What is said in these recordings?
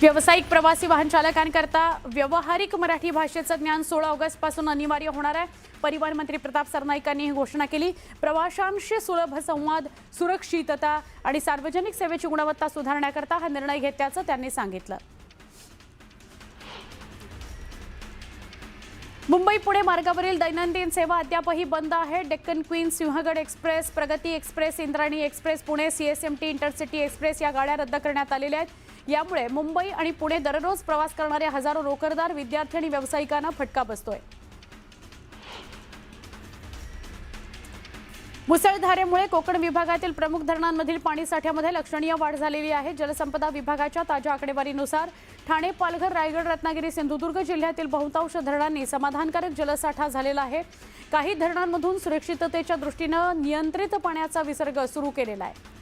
व्यावसायिक प्रवासी वाहन चालकांकरता व्यावहारिक मराठी भाषेचं ज्ञान 16 ऑगस्ट पासून अनिवार्य होणार आहे। परिवहन मंत्री प्रताप सरनाईक यांनी ही घोषणा केली। प्रवाशांशी सुलभ संवाद, सुरक्षितता आणि सार्वजनिक सेवेची गुणवत्ता सुधारण्याकरता हा निर्णय घेतल्याचं त्यांनी सांगितलं। मुंबई पुणे मार्गावरील दैनंदिन सेवा अद्यापही बंद आहे। डेक्कन क्वीन, सिंहगड एक्सप्रेस, प्रगती express, Indrayani express, Pune CSMT intercity express या गाड्या रद्द करण्यात आलेल्या आहेत। यामुळे मुंबई आणि पुणे दररोज प्रवास करणारे हजारो नोकरदार, विद्यार्थी आणि व्यावसायिकांना फटका बसतोय। मुसळधारेमुळे कोकण विभागातील प्रमुख धरणांमधील पाणी साठ्यामध्ये लक्षणीय वाढ झालेली आहे। जलसंपदा विभागाच्या ताज्या आकडेवारीनुसार ठाणे, पालघर, रायगड, रत्नागिरी, सिंधुदुर्ग जिल्ह्यातील बहुतांश धरणांनी समाधानकारक जलसाठा झालेला आहे। काही धरणांमधून सुरक्षिततेच्या दृष्टीने नियंत्रित पाण्याचा विसर्ग सुरू केलेला आहे।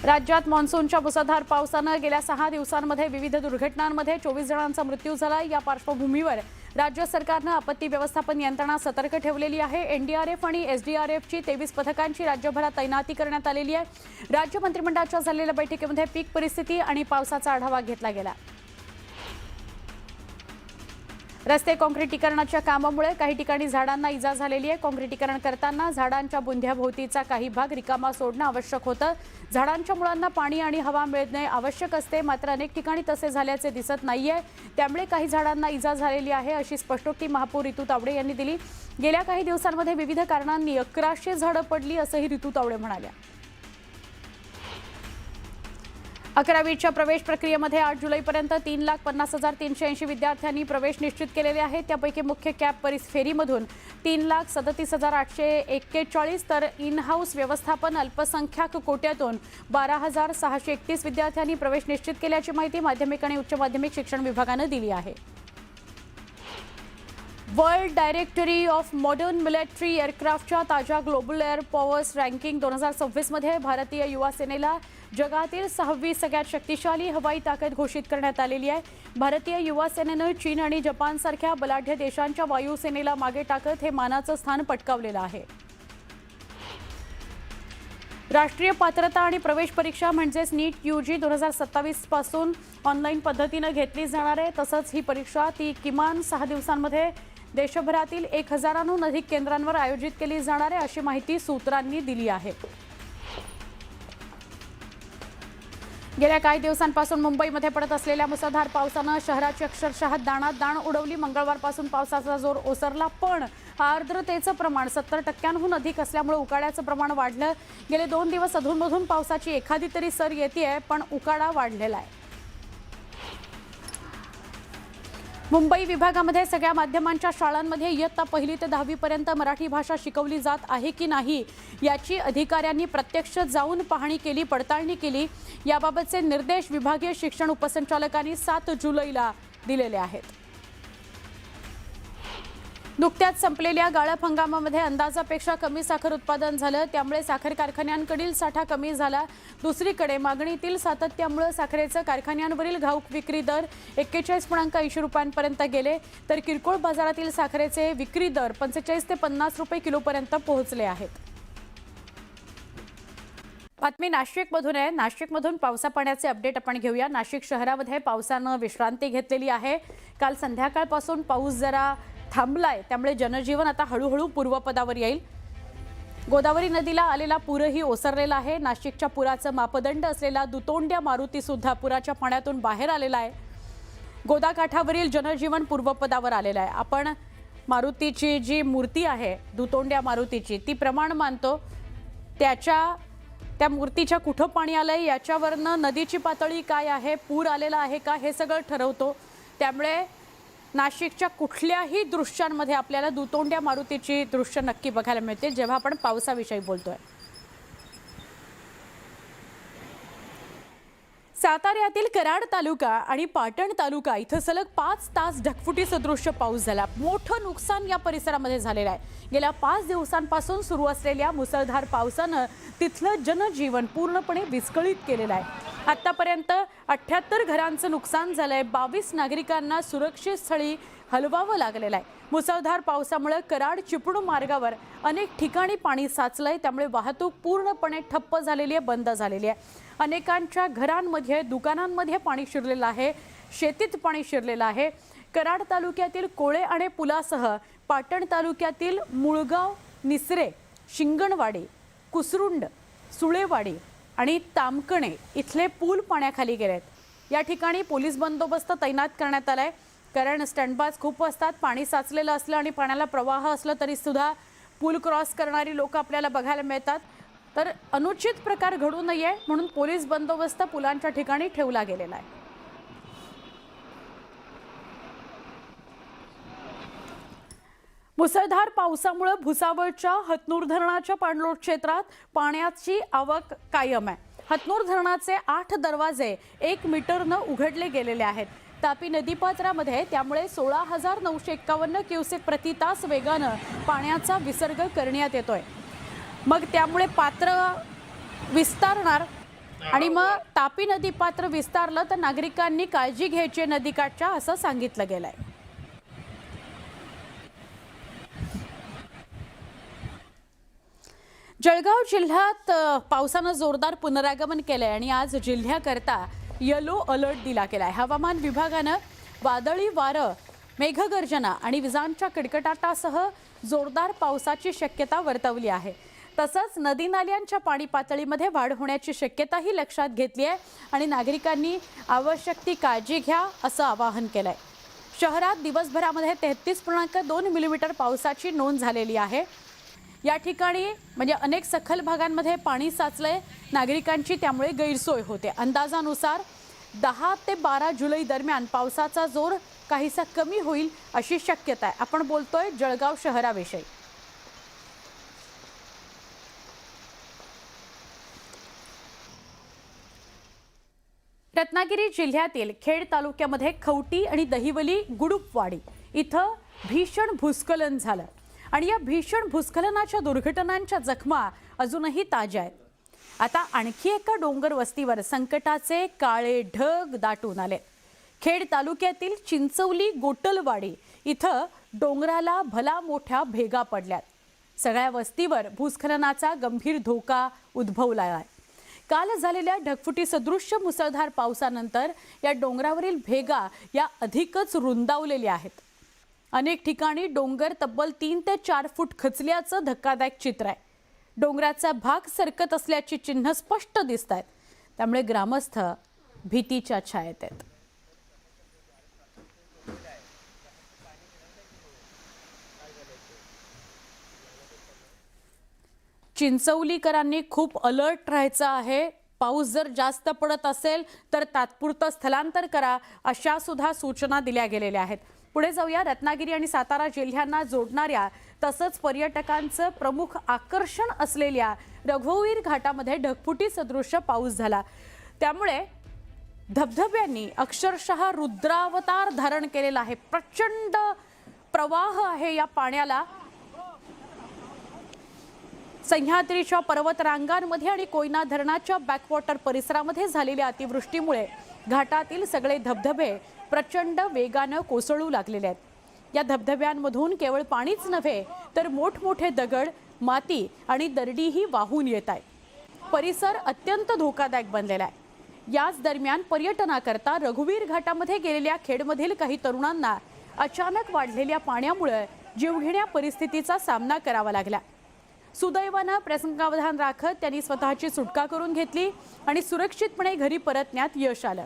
राज्यात मान्सूनच्या मुसळधार पावसाने गेल्या 6 दिवसांमध्ये विविध दुर्घटनांमध्ये 24 जणांचा मृत्यू झाला। या पार्श्वभूमीवर राज्य सरकारने आपत्ती व्यवस्थापन यंत्रणा सतर्क ठेवलेली आहे। एनडीआरएफ आणि एसडीआरएफची 23 पथकांची राज्यभरात तैनाती करण्यात आलेली आहे। राज्य मंत्रिमंडळाच्या झालेल्या बैठकीमध्ये पीक परिस्थिती आणि पावसाचा आढावा घेतला गेला। रस्ते काँक्रिटीकरणाच्या कामामुळे काही ठिकाणी झाडांना इजा झालेली आहे। काँक्रिटीकरण करताना झाडांच्या बुंध्याभोवतीचा काही भाग रिकामा सोडणं आवश्यक होतं। झाडांच्या मुळांना पाणी आणि हवा मिळणे आवश्यक असते, मात्र अनेक ठिकाणी तसे झाल्याचे दिसत नाहीये। त्यामुळे काही झाडांना इजा झालेली आहे, अशी स्पष्टोक्ती महापौर ऋतू तावडे यांनी दिली। गेल्या काही दिवसांमध्ये विविध कारणांनी 1100 झाडं पडली, असंही ऋतू तावडे म्हणाल्या। 11वीच्या प्रवेश प्रक्रियेमध्ये 8 जुलैपर्यंत 3,50,380 विद्यार्थ्यांनी प्रवेश निश्चित केलेले आहेत। त्यापैकी मुख्य कॅप फेरीमधून 3,37,841 तर इन हाऊस व्यवस्थापन अल्पसंख्याक कोट्यातून 12,631 विद्यार्थ्यांनी प्रवेश निश्चित केल्याची माहिती माध्यमिक आणि उच्च माध्यमिक शिक्षण विभागाने दिली आहे। World directory of modern military एअरक्राफ्टच्या ताज्या ग्लोबल एअर पॉवर्स रँकिंग 2026 मध्ये भारतीय युवा सेनेला जगातील 6वी सगळ्यात शक्तिशाली हवाई ताकद घोषित करण्यात आलेली आहे। भारतीय युवा सेनेने चीन आणि जपानसारख्या बलाढ्य देशांच्या वायुसेनेला मागे टाकत हे मानाचं स्थान पटकावलेलं आहे। राष्ट्रीय पात्रता आणि प्रवेश परीक्षा म्हणजेच नीट यूजी 2027 पासून ऑनलाईन पद्धतीने घेतली जाणार आहे। तसंच ही परीक्षा किमान 6 दिवसांमध्ये देशभरातील 1000हून अधिक केंद्रांवर आयोजित केली जाणार आहे, अशी माहिती सूत्रांनी दिली आहे। गेल्या काही दिवसांपासून मुंबईमध्ये पडत असलेल्या मुसळधार पावसाने शहराची अक्षरशः दाणादाण उडवली। मंगळवारपासून पावसाचा जोर ओसरला, पण आर्द्रतेचं प्रमाण 70% अधिक असल्यामुळे उकाड्याचं प्रमाण वाढलं। गेले 2 दिवस अधूनमधून पावसाची एखादी तरी सर येतेय, पण उकाडा वाढलेला आहे। मुंबई विभागामध्ये सगळ्या माध्यमांच्या शाळांमध्ये इयत्ता 1ली ते 10वी पर्यंत मराठी भाषा शिकवली जात आहे की नाही याची अधिकाऱ्यांनी प्रत्यक्ष जाऊन पाहणी केली, पडताळणी केली। याबाबतचे निर्देश विभागीय शिक्षण उपसंचालकांनी 7 जुलैला दिलेले आहेत। नुकत्याच संपलेल्या गाळप हंगामामध्ये अंदाजापेक्षा कमी साखर उत्पादन झालं, त्यामुळे साखर कारखान्यांकडील साठा कमी झाला। दुसरीकडे मागणीतील सातत्यामुळे साखरेचं कारखान्यांवरील घाऊक विक्री दर 41.80 रुपयांपर्यंत गेले, तर किरकोळ बाजारातील साखरेचे विक्री दर 45 ते 50 रुपये किलोपर्यंत पोहोचले आहेत। बातमी नाशिकमधून आहे। नाशिकमधून पावसा पाण्याचे अपडेट आपण घेऊया। नाशिक शहरामध्ये पावसानं विश्रांती घेतलेली आहे। काल संध्याकाळपासून पाऊस जरा थांबलाय, त्यामुळे जनजीवन आता हळूहळू पूर्वपदावर येईल। गोदावरी नदीला आलेला पूरही ओसरलेला आहे। नाशिकच्या पुराचं मापदंड असलेला दुतोंड्या मारुती सुद्धा पुराच्या पाण्यातून बाहेर आलेला आहे। गोदाकाठावरील जनजीवन पूर्वपदावर आलेलं आहे। आपण मारुतीची जी मूर्ती आहे, दुतोंड्या मारुतीची, ती प्रमाण मानतो। त्या मूर्तीच्या कुठं पाणी आलंय याच्यावरनं नदीची पातळी काय आहे, पूर आलेला आहे का, हे सगळं ठरवतो। त्यामुळे नाशिकच्या कुठल्याही दृश्यांमध्ये आपल्याला दुतोंड्या मारुतीची दृश्य नक्की बघायला मिळते जेव्हा आपण पावसाविषयी बोलतोय। साताऱ्यातील कराड तालुका आणि पाटण तालुका इथं सलग 5 तास ढगफुटीसदृश्य पाऊस झाला। मोठं नुकसान या परिसरामध्ये झालेलं आहे। गेल्या 5 दिवसांपासून सुरू असलेल्या मुसळधार पावसानं तिथलं जनजीवन पूर्णपणे विस्कळीत केलेलं आहे। आतापर्यंत 78 घरांचं नुकसान झालंय। 22 नागरिकांना सुरक्षित स्थळी हलवावं लागलेलं आहे। मुसळधार पावसामुळे कराड चिपळूण मार्गावर अनेक ठिकाणी पाणी साचलंय, त्यामुळे वाहतूक पूर्णपणे ठप्प झालेली आहे, बंद झालेली आहे। अनेकांच्या घरांमध्ये, दुकानांमध्ये पाणी शिरलेलं आहे, शेतीत पाणी शिरलेलं आहे। कराड तालुक्यातील कोळे आणि पुलासह पाटण तालुक्यातील मुळगाव, निसरे, शिंगणवाडी, कुसरुंड, सुळेवाडी आणि तामकणे इथले पूल पाण्याखाली गेलेत। या ठिकाणी पोलीस बंदोबस्त तैनात करण्यात आलाय, कारण स्टंटबाज खूप असतात। पाणी साचलेलं असलं आणि पाण्याला प्रवाह असलं तरी सुद्धा पूल क्रॉस करणारी लोक आपल्याला बघायला मिळतात। तर अनुचित प्रकार घडू नये म्हणून पोलीस बंदोबस्त पुलांच्या ठिकाणी ठेवला गेलेला आहे। मुसळधार पावसामुळे भुसावळच्या हतनूर धरणाच्या पाणलोट क्षेत्रात पाण्याची आवक कायम आहे। हतनूर धरणाचे 8 दरवाजे 1 मीटरनं उघडले गेलेले आहेत। तापी नदीपात्रामध्ये त्यामुळे 16,951 क्युसेक प्रति तास वेगानं पाण्याचा विसर्ग करण्यात येतोय। मग त्यामुळे पात्र विस्तारणार आणि मग तापी नदी पात्र विस्तारलं तर नागरिकांनी काळजी घ्यायची नदीकाठच्या, असं सांगितलं गेलंय। जळगाव जिल्ह्यात पावसानं जोरदार पुनरागमन केलंय आणि आज जिल्ह्याकरता येलो अलर्ट दिला गेलाय। हवामान विभागानं वादळी वारं, मेघगर्जना आणि विजांच्या कडकडाटासह जोरदार पावसाची शक्यता वर्तवली आहे। तसंच नदी नाल्यांच्या पाणी पातळीमध्ये वाढ होण्याची शक्यताही लक्षात घेतली आहे आणि नागरिकांनी आवश्यक ती काळजी घ्या, असं आवाहन केलंय। शहरात दिवसभरामध्ये 33.2 मिलीमीटर पावसाची नोंद झालेली आहे। या ठिकाणी म्हणजे अनेक सखल भागांमध्ये पाणी साचलंय, नागरिकांची त्यामुळे गैरसोय होते। अंदाजानुसार 10 ते 12 जुलै दरम्यान पावसाचा जोर काहीसा कमी होईल अशी शक्यता आहे। आपण बोलतोय जळगाव शहराविषयी। रत्नागिरी जिल्ह्यातील खेड तालुक्यामध्ये खवटी आणि दहिवली गुडुपवाडी इथं भीषण भूस्खलन झालं आणि या भीषण भूस्खलनाच्या दुर्घटनांच्या जखमा अजूनही ताज्या आहेत। आता आणखी एका डोंगर वस्तीवर संकटाचे काळे ढग दाटून आले। खेड तालुक्यातील चिंचवली गोटलवाडी इथं डोंगराला भला मोठ्या भेगा पडल्यात। सगळ्या वस्तीवर भूस्खलनाचा गंभीर धोका उद्भवला आहे। काल झालेल्या ढगफुटी सदृश्य मुसळधार पावसानंतर या डोंगरावरील भेगा या अधिकच रुंदावलेल्या आहेत। अनेक ठिकाणी डोंगर तब्बल 3 ते 4 फूट खचल्याचं धक्कादायक चित्र आहे। डोंगराचा भाग सरकत असल्याची चिन्ह स्पष्ट दिसत आहेत, त्यामुळे ग्रामस्थ भीतीच्या छायेत आहेत। चिंचवलीकरांनी खूप अलर्ट राहायचं आहे। पाऊस जर जास्त पडत असेल तर तात्पुरतं स्थलांतर करा, अशा सुद्धा सूचना दिल्या गेलेल्या आहेत। पुढे जाऊया, रत्नागिरी आणि सातारा जिल्ह्यांना जोडणाऱ्या तसंच पर्यटकांचं प्रमुख आकर्षण असलेल्या रघुवीर घाटामध्ये ढगफुटी सदृश्य पाऊस झाला। त्यामुळे धबधब्यांनी अक्षरशः रुद्रावतार धारण केलेला आहे। प्रचंड प्रवाह आहे या पाण्याला। सह्याद्रीच्या पर्वत रांगांमध्ये आणि कोयना धरणाच्या बॅकवॉटर परिसरामध्ये झालेल्या अतिवृष्टीमुळे घाटातील सगळे धबधबे प्रचंड वेगानं कोसळू लागलेले आहेत। या धबधब्यांमधून केवळ पाणीच नव्हे तर मोठमोठे दगड, माती आणि दरडीही वाहून येत आहेत। परिसर अत्यंत धोकादायक बनलेला आहे। याच दरम्यान पर्यटनाकरता रघुवीर घाटामध्ये गेलेल्या खेडमधील काही तरुणांना अचानक वाढलेल्या पाण्यामुळे जीवघेण्या परिस्थितीचा सामना करावा लागला। सुदैवानं प्रसंगावधान राखत त्यांनी स्वतःची सुटका करून घेतली आणि सुरक्षितपणे घरी परतण्यात यश आलं।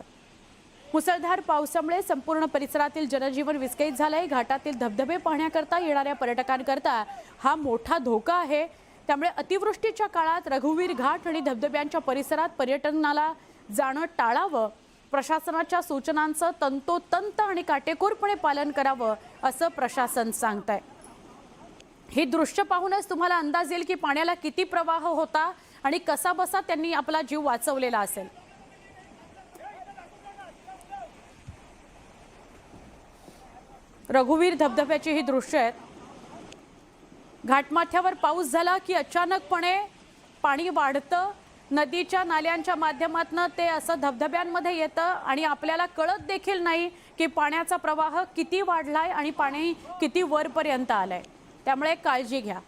मुसळधार पावसामुळे संपूर्ण परिसरातील जनजीवन विस्कळीत झालंय। घाटातील धबधबे पाहण्याकरता येणाऱ्या पर्यटकांकरता हा मोठा धोका आहे। त्यामुळे अतिवृष्टीच्या काळात रघुवीर घाट आणि धबधब्यांच्या परिसरात पर्यटनाला जाणं टाळावं, प्रशासनाच्या सूचनांचं तंतोतंत आणि काटेकोरपणे पालन करावं, असं प्रशासन सांगतंय। हे दृश्य पाहूनच तुम्हाला अंदाज येईल की पाण्याला किती प्रवाह होता आणि कसा बसा त्यांनी आपला जीव वाचवलेला असेल। रघुवीर धबधब्याची ही दृश्य आहेत। घाटमाथ्यावर पाऊस झाला की अचानकपणे पाणी वाढतं नदीच्या नाल्यांच्या माध्यमातून ते असं धबधब्यांमध्ये येतं आणि आपल्याला कळत देखील नाही की पाण्याचा प्रवाह किती वाढलाय आणि पाणी किती वरपर्यंत आलंय. त्यामुळे काळजी घ्या.